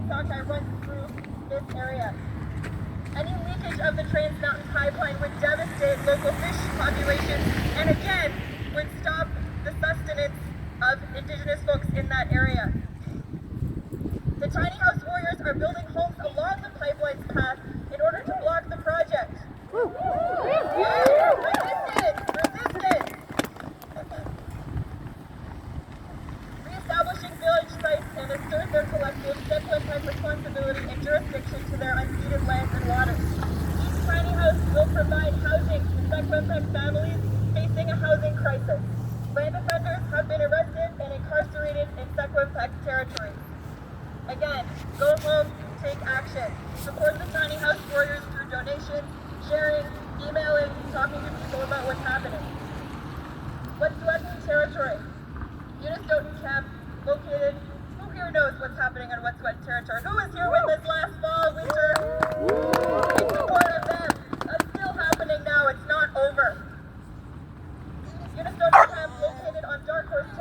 sockeye runs through this area. Any leakage of the Trans Mountain Pipeline would devastate local fish populations and again would stop the sustenance of Indigenous folks in that area. The tiny house warriors are building homes along the pipeline's path in order to block the project. Resistance! Resistance! Reestablishing village sites and assert their collective Secwepemc responsibility and jurisdiction to their unceded lands and waters. Each tiny house will provide housing to Secwepemc families facing a housing crisis. Land offenders have been arrested and incarcerated in Secwepemc territory. Again, go home, take action. Support the tiny house warriors through donations, sharing, emailing, talking to people about what's happening. Wet'suwet'en territory. Unistoten camp located. Who here knows what's happening on Wet'suwet'en territory? Who was here with this last fall, winter? In support of them. That's still happening now. It's not over. Unistoten camp located on Dark House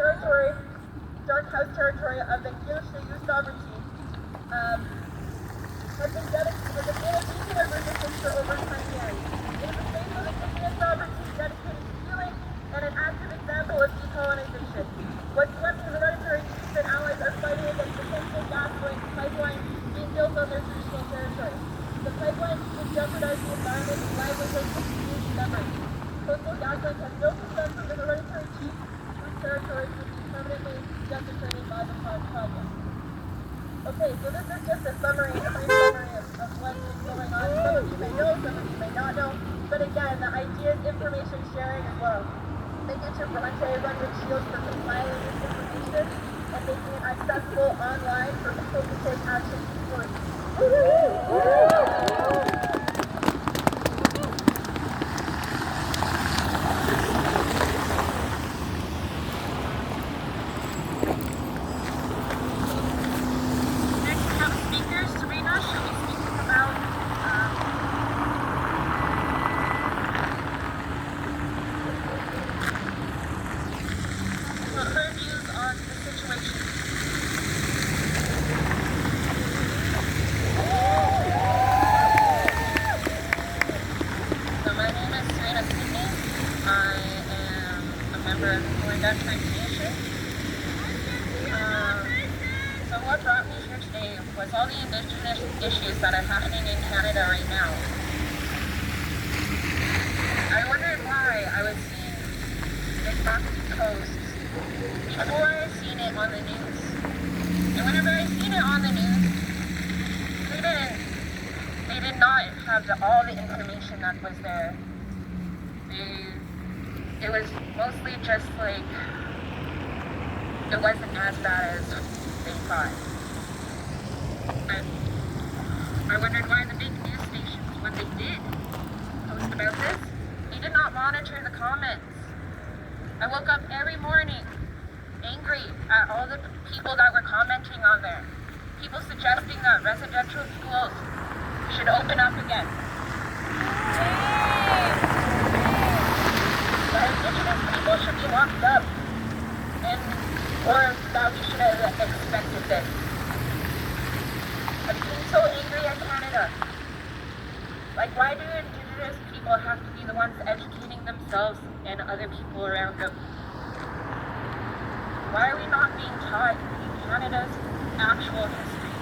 territory of the Gilshayu sovereignty. Has been a beacon of resistance for over 10 years. It is a space of Indigenous sovereignty dedicated to healing and an active example of decolonization. Wet'suwet'en hereditary chiefs and allies are fighting against the coastal gaslight pipeline being built on their traditional territory. The pipeline would jeopardize the environment and livelihoods of community members. Coastal gaslight has no consent from the hereditary chiefs whose territories would be permanently desecrated by the project. Okay, so this is just a brief summary of what's going on. Some of you may know, some of you may not know, but again, the idea is information sharing as well. Making sure Bronte run with shields for compiling this information and making it accessible online for people to take action towards. So what brought me here today was all the Indigenous issues that are happening in Canada right now. I wondered why I was seeing big boxy posts before I seen it on the news. And whenever I seen it on the news, they did not have all the information that was there. It was mostly just like, it wasn't as bad as they thought. I wondered why the big news stations, when they did post about this, they did not monitor the comments. I woke up every morning angry at all the people that were commenting on there. People suggesting that residential schools should open up again. That Indigenous people should be locked up. Or that we should have expected this. I'm being so angry at Canada. Like, why do Indigenous people have to be the ones educating themselves and other people around them? Why are we not being taught Canada's actual history?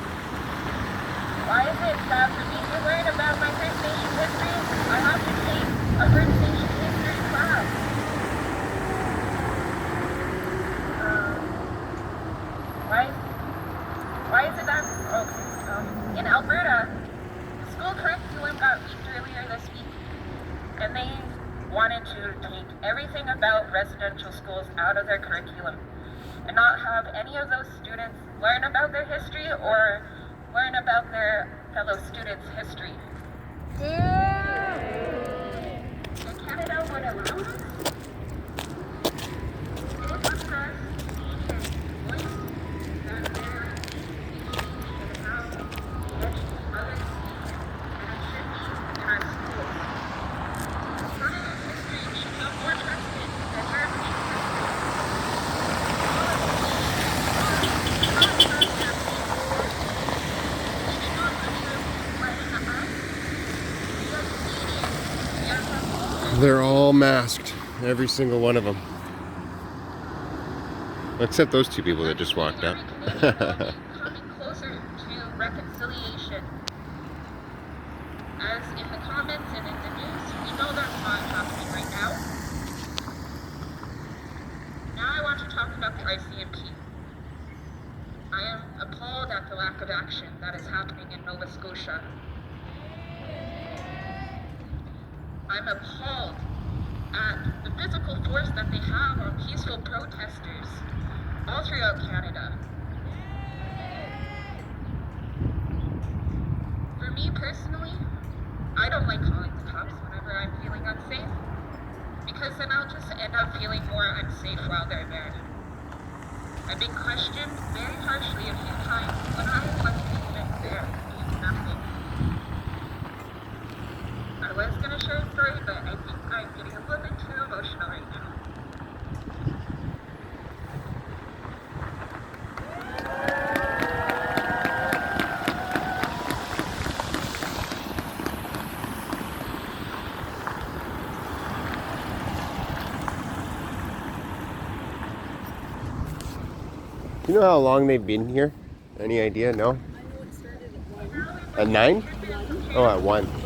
Why is it that for me to learn about my First Nation history, I have to take a First Nation history class? Why is it that, in Alberta, the school curriculum got leaked earlier this week, and they wanted to take everything about residential schools out of their curriculum and not have any of those students learn about their history or learn about their fellow students' history. And Canada would allow this? It is up to us to voice that their and how others and it should be in our schools. Canada's history should be more trusted than European history. They're all masked, every single one of them. Except those two people that just walked up. Coming closer to reconciliation. As in the comments and in the news, we know that's not happening right now. Now I want to talk about the RCMP. I am appalled at the lack of action that is happening in Nova Scotia. I'm appalled at the physical force that they have on peaceful protesters all throughout Canada. For me personally, I don't like calling the cops whenever I'm feeling unsafe, because then I'll just end up feeling more unsafe while they're there. I've been questioned very harshly a few times when I wasn't even there doing nothing. I was going to share a story, but I think I'm getting a little bit too emotional right now. Do you know how long they've been here? Any idea? No? At 9? Oh, at 1.